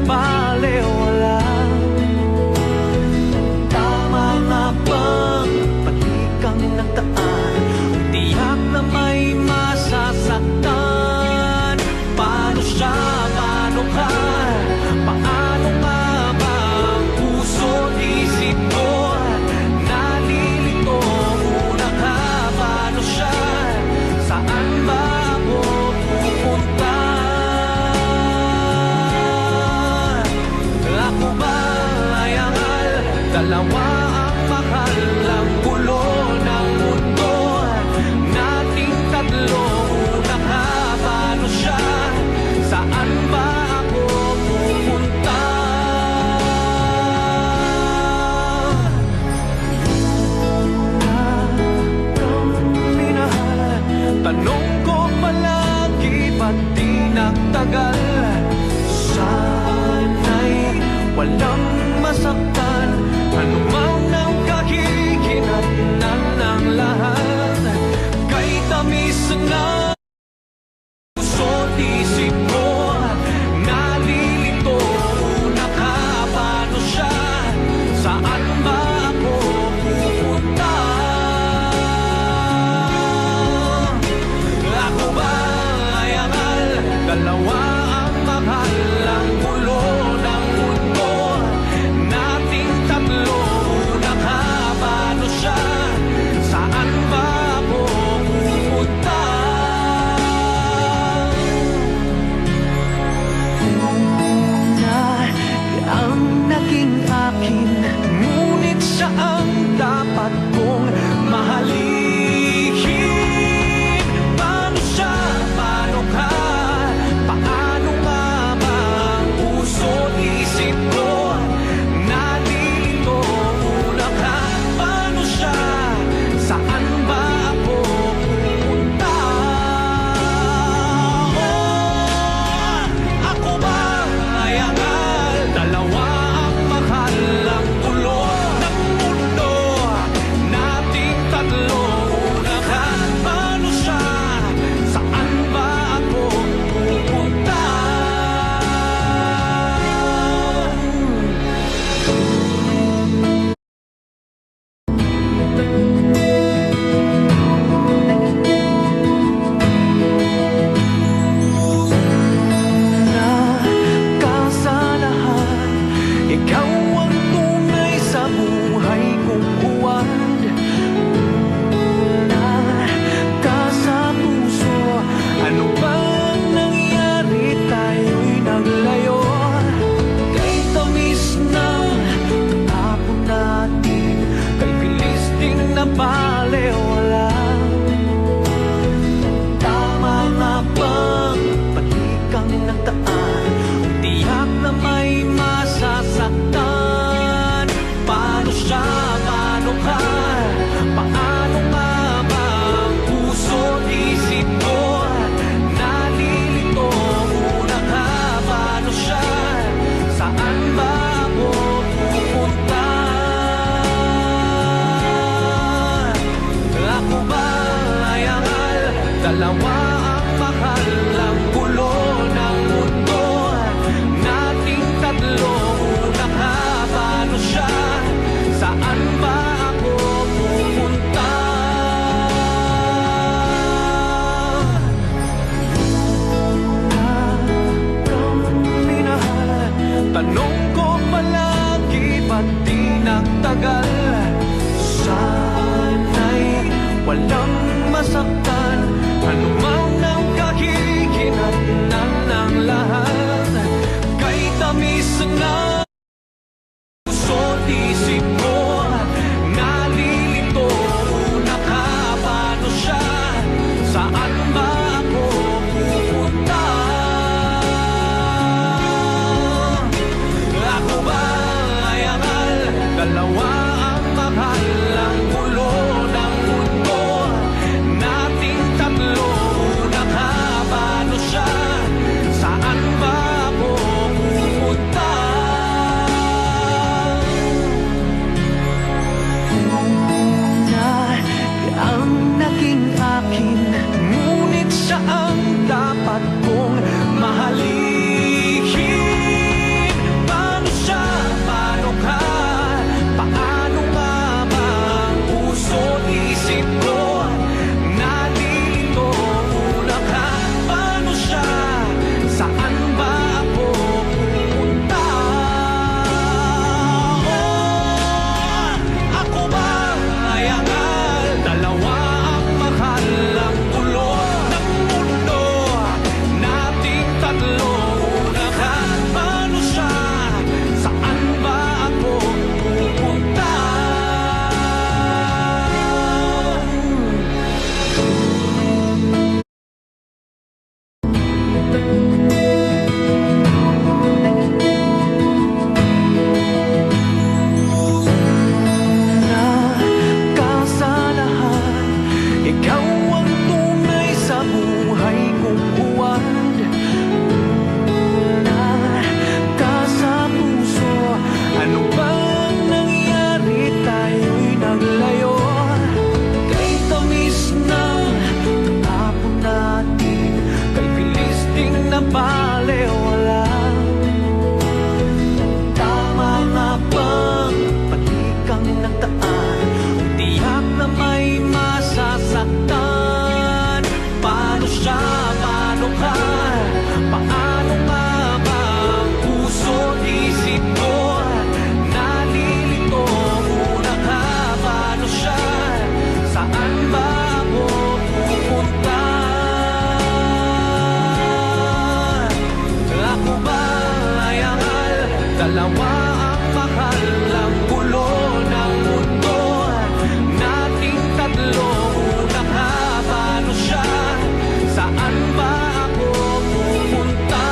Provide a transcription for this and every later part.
balewala. Tama nga bang palikang nagdaan, tiyak na may masasaktan? Paano siya, paano ka, paano nga ba ang puso't isip ko? Nalilito, una ka, paano siya, saan ba ako pupunta? Ako ba ay angal, dalawa ang mahal, ang gulo ng mundo nating tatlo? Una ka, paano siya, saan ba ako pupunta? Kang minahal, tanong ko palagi, ba't di nagtagal? Sana'y walang masaktan, anumang nang kahihinatnan ng lahat. Kay tamis na puso't isip ko, nalilito, una ka, paano siya, saan ba ako pupunta? Ako ba ay angal, dalawa ang mahal, ang gulo ng mundo nating tatlo? Una ka, paano siya, saan ba ako pupunta? Una ang naging akin, ngunit siya ang dapat kong mahalin. Paano siya, paano ka, paano nga ba ang puso't isip ko? Nalilito, una ka, paano siya, saan ba ako pupunta? Ako ba ay angal, dalawa ang mahal, ang gulo ng mundo nating tatlo? Una ka, paano siya, saan ba ako pupunta? Kasalahan, ikaw ang tunay sa buhay kong buwan. Una ka sa puso, ano bang nangyari, tayo'y naglayo? Kay tamis na tatapon natin, kay bilis din na balewala. Tama nga bang palikang nagdaan, tiyak na may masasaktan? Paano siya, paano ka, paano nga ba ang puso't isip ko? Nalilito, una ka, paano siya, saan ba ako pupunta? Ako ba ay angal, dalawa ang mahal, ang gulo ng mundo nating tatlo? Una ka, paano siya, saan ba ako pupunta? Kang minahal, tanong ko palagi, ba't di nagtagal? Sana'y walang masaktan, anumang nang kahihinatnan ng lahat. Kay tamis na puso't isip ko, nalilito, una ka, paano siya, saan ba ako pupunta? Ako ba ay angal, dalawa ang mahal, ang gulo ng mundo dalawa ang mahal ang gulo ng mundo nating tatlo. Una ka, paano siya? Saan ba ako pupunta?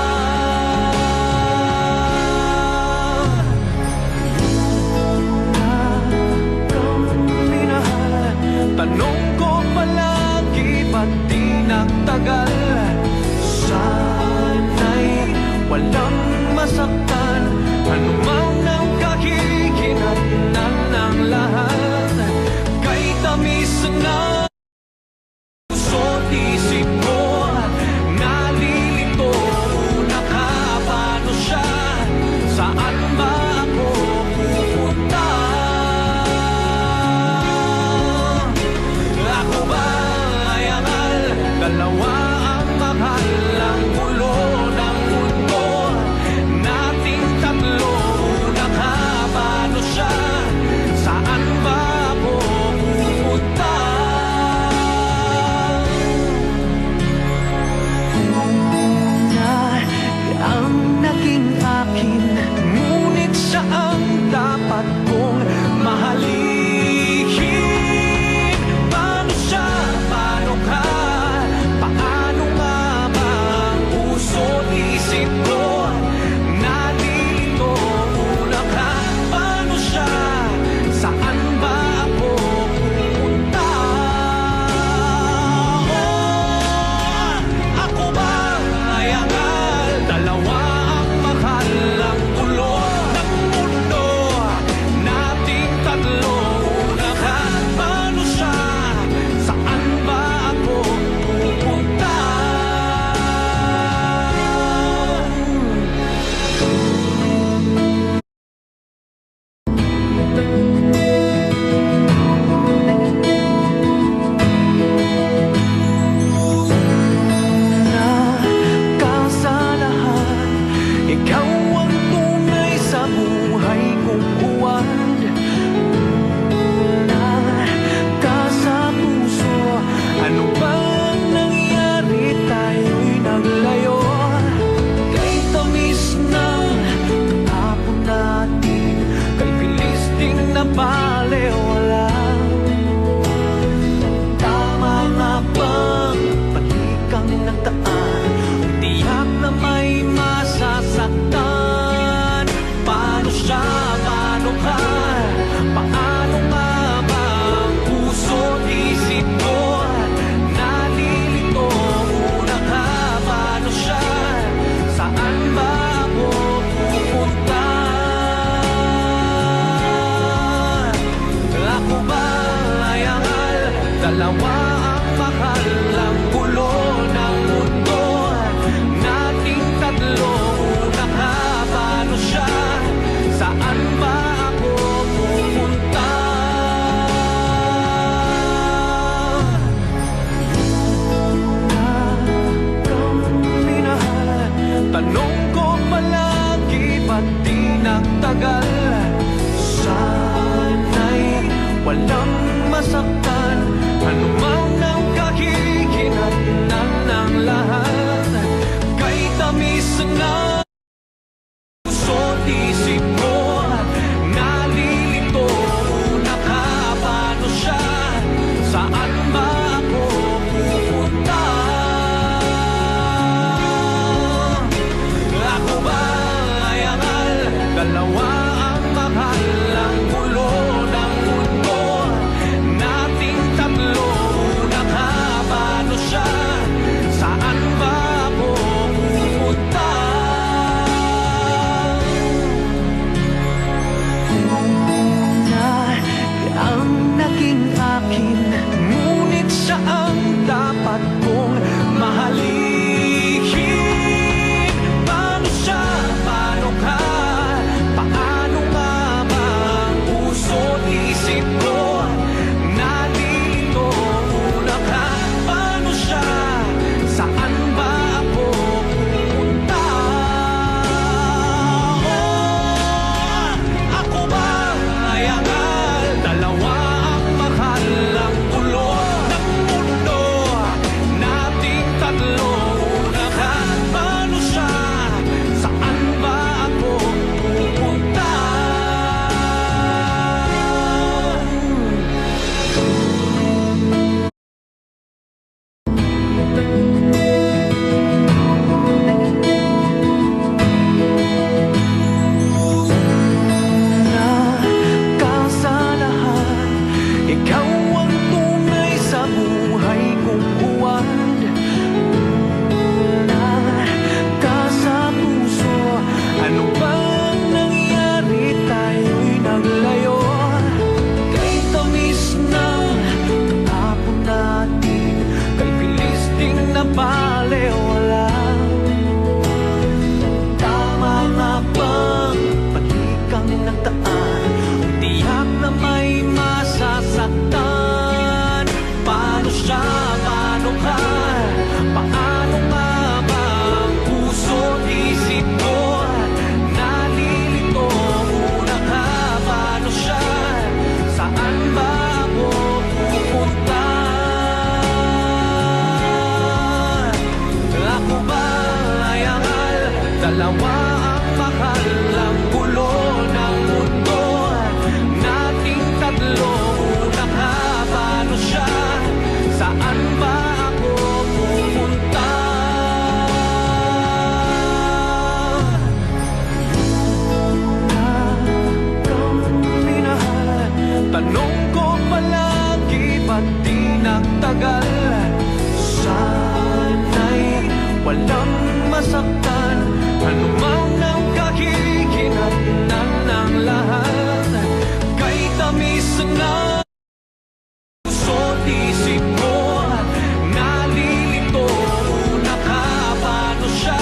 Tanong ko palagi, ba't di nagtagal? Sana'y walang masaktan, ano mang ang kahihinatnan ng lahat. Kay tamis na puso't isip ko, nalilito. Una ka, paano siya? Saan ba ako pupunta? Ako ba ay angal? Dalawa ang mahal ang gulo ng mundo nating tatlo. Una ka, paano siya? Saan ba ako pupunta? Una ang naging akin, ngunit siya ang dapat kong mahalin. Paano siya? Paano ka? Paano nga ba ang puso't isip ko? Nalilito. Una ka, paano siya? Saan ba ako pupunta? Ako ba ay angal? Dalawa ang mahal ang gulo ng mundo nating tatlo. Una ka, paano siya? Saan ba ako pupunta? Kasalahan, ikaw ang tunay sa buhay kong uwan. Una ka sa puso, ano bang nangyari? Tayo'y naglayo. Kay tamis na tapon natin, kay bilis ding napaliwala. Tama nga bang palikang nagdaan? Tiyak na may masasaktan. Paano siya? Paano ka? Paano nga ba ang puso't isip ko? Nalilito. Una ka, paano siya? Saan ba ako pupunta? Ako ba ay angal? Dalawa ang mahal ang gulo ng mundo nating tatlo. Una ka, paano siya? Saan ba ako pupunta? Kang minahal, tanong ko palagi, ba't di nagtagal? Sana'y walang masaktan, ano mang ang kahihinatnan ng lahat. Kay tamis na puso't isip ko, nalilito. Una ka, paano siya? Saan ba ako pupunta? Ako ba ay angal? Dalawa ang mahal ang gulo ng mundo nating tatlo. Una ka, paano siya? Saan ba ako pupunta? ang mahal ang gulo ng mundo nating tatlo? Una ka, paano siya? Saan ba ako pupunta? Kang minahal, tanong ko palagi, ba't di nagtagal? Sana'y walang masaktan, anumang ang kahihinatnan ng lahat. Kay tamis na puso't isip ko, nalilito. Una ka, paano siya?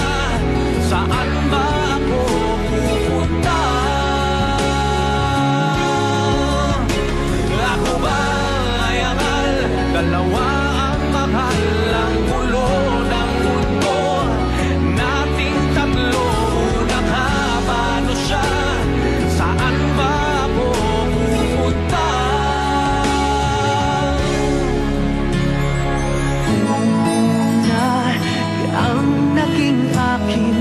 Saan ba ako pupunta? Ako ba ay angal? Dalawa ang mahal ang gulo ng mundo nating tatlo. Una ka, paano siya? Saan ba ako pupunta? Una ang naging akin,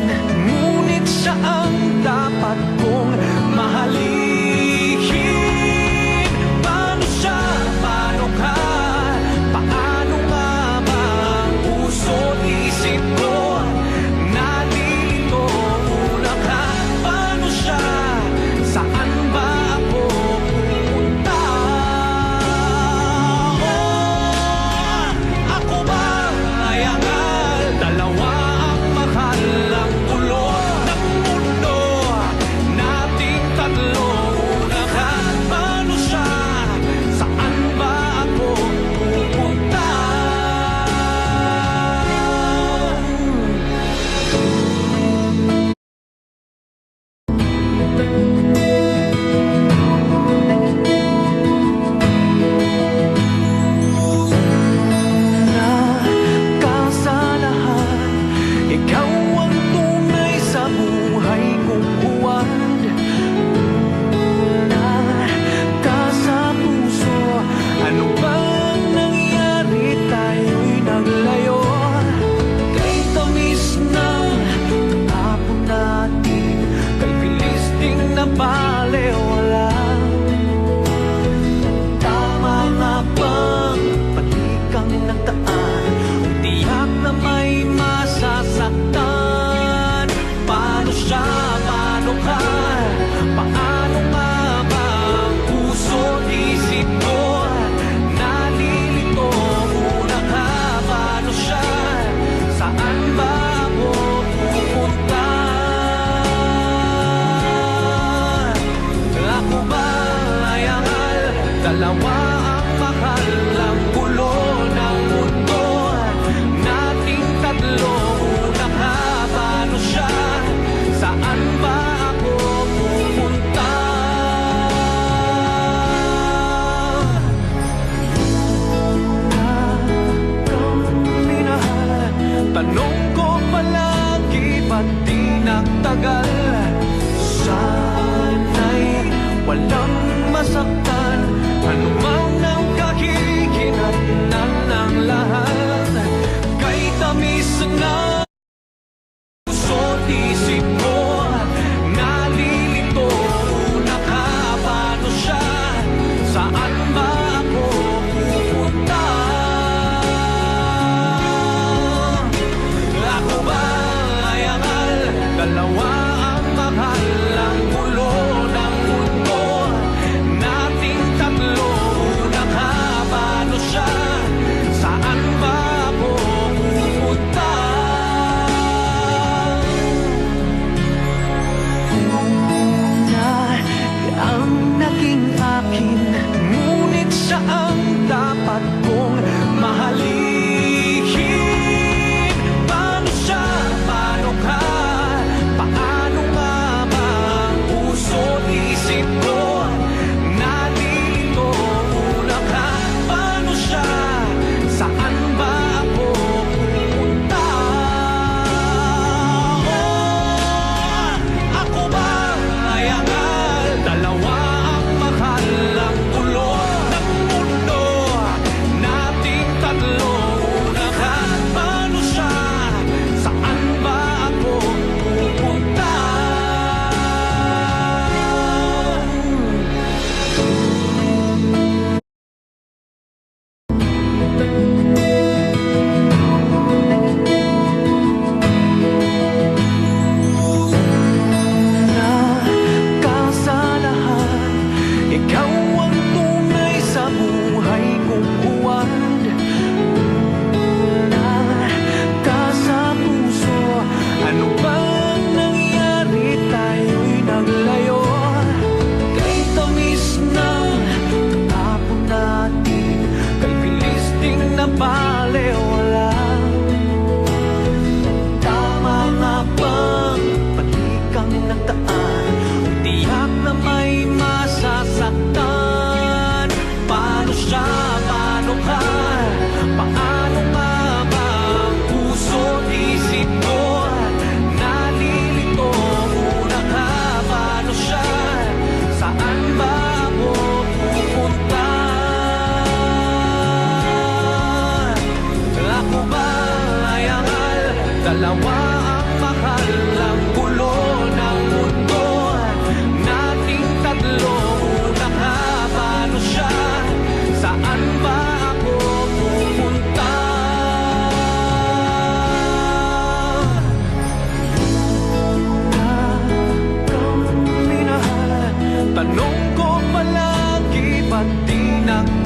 ngunit siya ang dapat kong mahalin. Paano siya? Paano ka? Paano nga ba ang puso't isip ko? Nalilito. Una ka, paano siya? Saan ba ako pupunta? Ako ba ay angal? Dalawa ang mahal ang gulo ng mundo nating tatlo. Una ka, paano siya? Saan ba ako pupunta? Kasalahan, ikaw ang tunay sa buhay kong buwan. Ka sa puso, ano bang nangyari? Tayo'y naglayo. Kay tamis ng tapon natin, kay bilis ding nabalewala. Tama nga bang palikang nagdaan? Kung tiyak na may masasaktan. Paano siya? Paano ka? Paano nga ba ang puso't isip ko? Nalilito. Una ka, paano siya? Saan ba ako pupunta?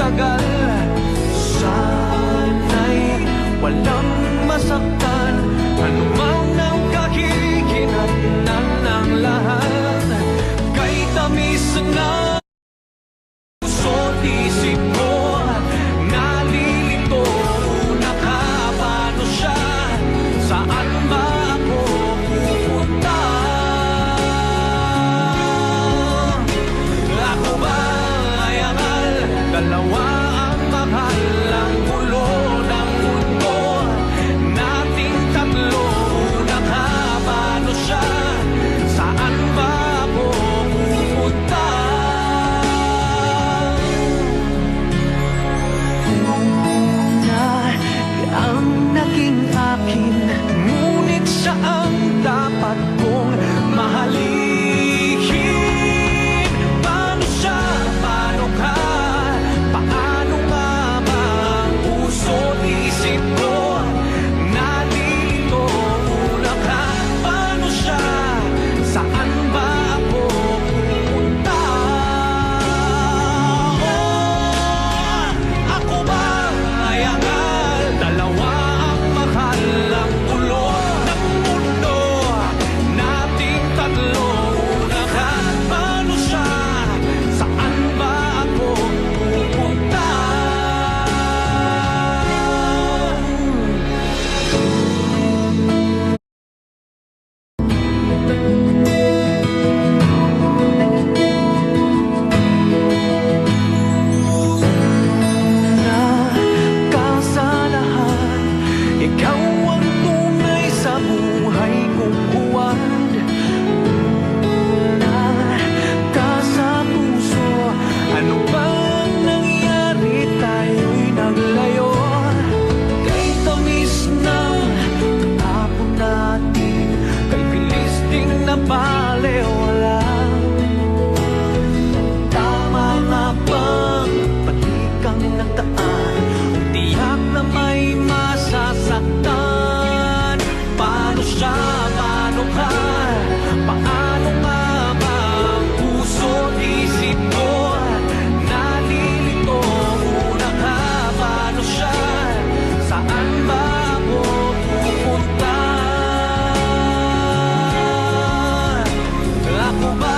tagal. Sana'y walang masaktan, anumang ang kahihinatnan ng lahat. Kay tamis na puso't isip ko, nalilito na ka, paano siya? Saan ba ako pupunta? Ako ba ay angal? Dalawa ang mahal, ang gulo ng mundo nating tatlo. Una ka, paano siya? Saan ba ako pupunta? Una ang naging akin, ngunit siya ang dapat kong mahalin. Paano siya? Paano ka? Paano nga ba ang puso't isip ko? Nalilito, una ka, paano siya? Saan ba ako pupunta? Ako ba ay angal? Dalawa ang mahal, ang gulo ng mundo nating tatlo. Una ka, paano siya? Saan ba ako pupunta? Kasalahan, ikaw ang tunay sa buhay kong uwad. Una ka sa puso, ano bang nangyari? Tayo'y naglayo. Kay tamis na tapon natin, kay bilis ding nabalewala. Tama nga bang balikang nagdaan? Tiyak na may masasaktan. Paano siya? Paano ka? Paano nga ba ang puso't isip ko? Nalilito, una ka, paano siya? Saan ba ako pupunta? Ako ba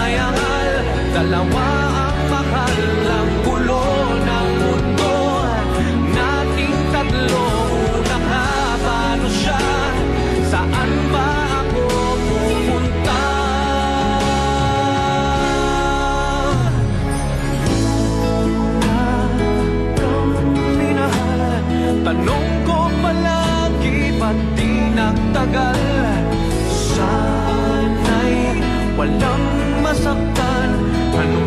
ay angal? Dalawa ang mahal, ang gulo ng mundo nating tatlo. Una ka, paano siya? Saan ba ako pupunta? Kang minahal, tanong ko palagi, ba't di nagtagal? Sana'y walang masaktan, ano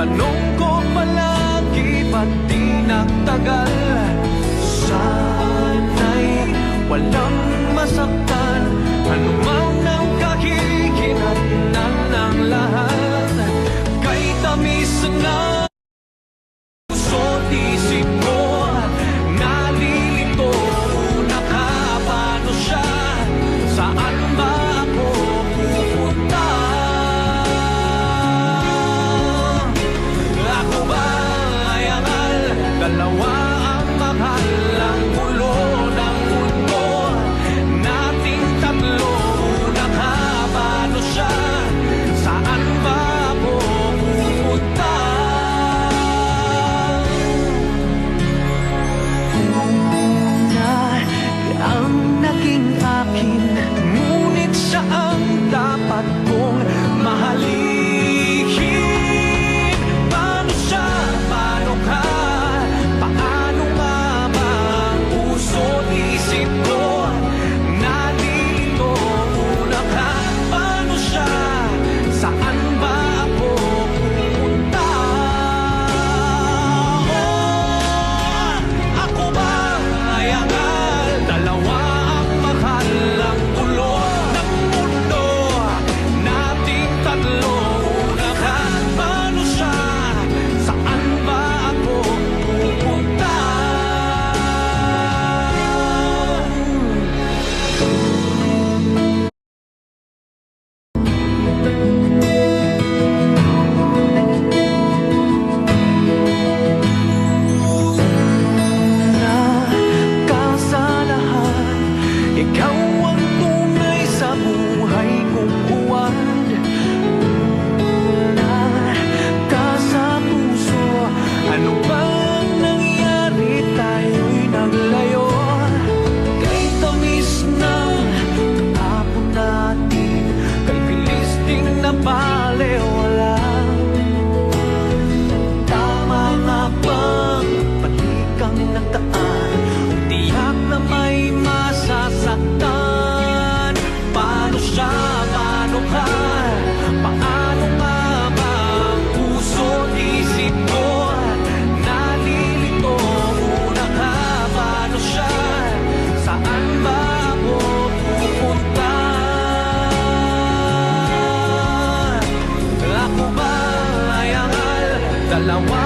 tanong ko palagi, ba't di nagtagal? Sana'y walang masaktan, anumang ang kahihinatnan ng lahat. Kay tamis na puso't isip ko, nalilito na ka, paano siya? Saan ba ako pupunta? Ako ba ay angal? Dalawa ang mahal, ang gulo ng mundo nating tatlo. Una ka, paano siya? Saan ba ako pupunta? Una ang naging akin, ngunit siya ang dapat kong mahalin. Paano siya? Paano ka? Paano nga ba ang puso't isip ko? Nalilito, una ka, paano siya? Saan ba ako pupunta? Ako ba ay angal? Dalawa ang mahal, ang gulo ng mundo nating tatlo. Una ka, paano siya? Saan ba ako pupunta? Sa lahat, ikaw ang tunay sa buhay kong uwad. Una ka sa puso, ano bang nangyari? Tayo'y naglayo. Kay tamis na kahapon natin, kay bilis ding napaliwala. Tama nga bang palikang nagdaan? Tiyak na may masasaktan. Paano siya? Paano ka? Paano nga ba ang puso't isip ko? Nalilito, una ka, paano siya? Saan ba ako pupunta? Ako ba ay angal? Dalawa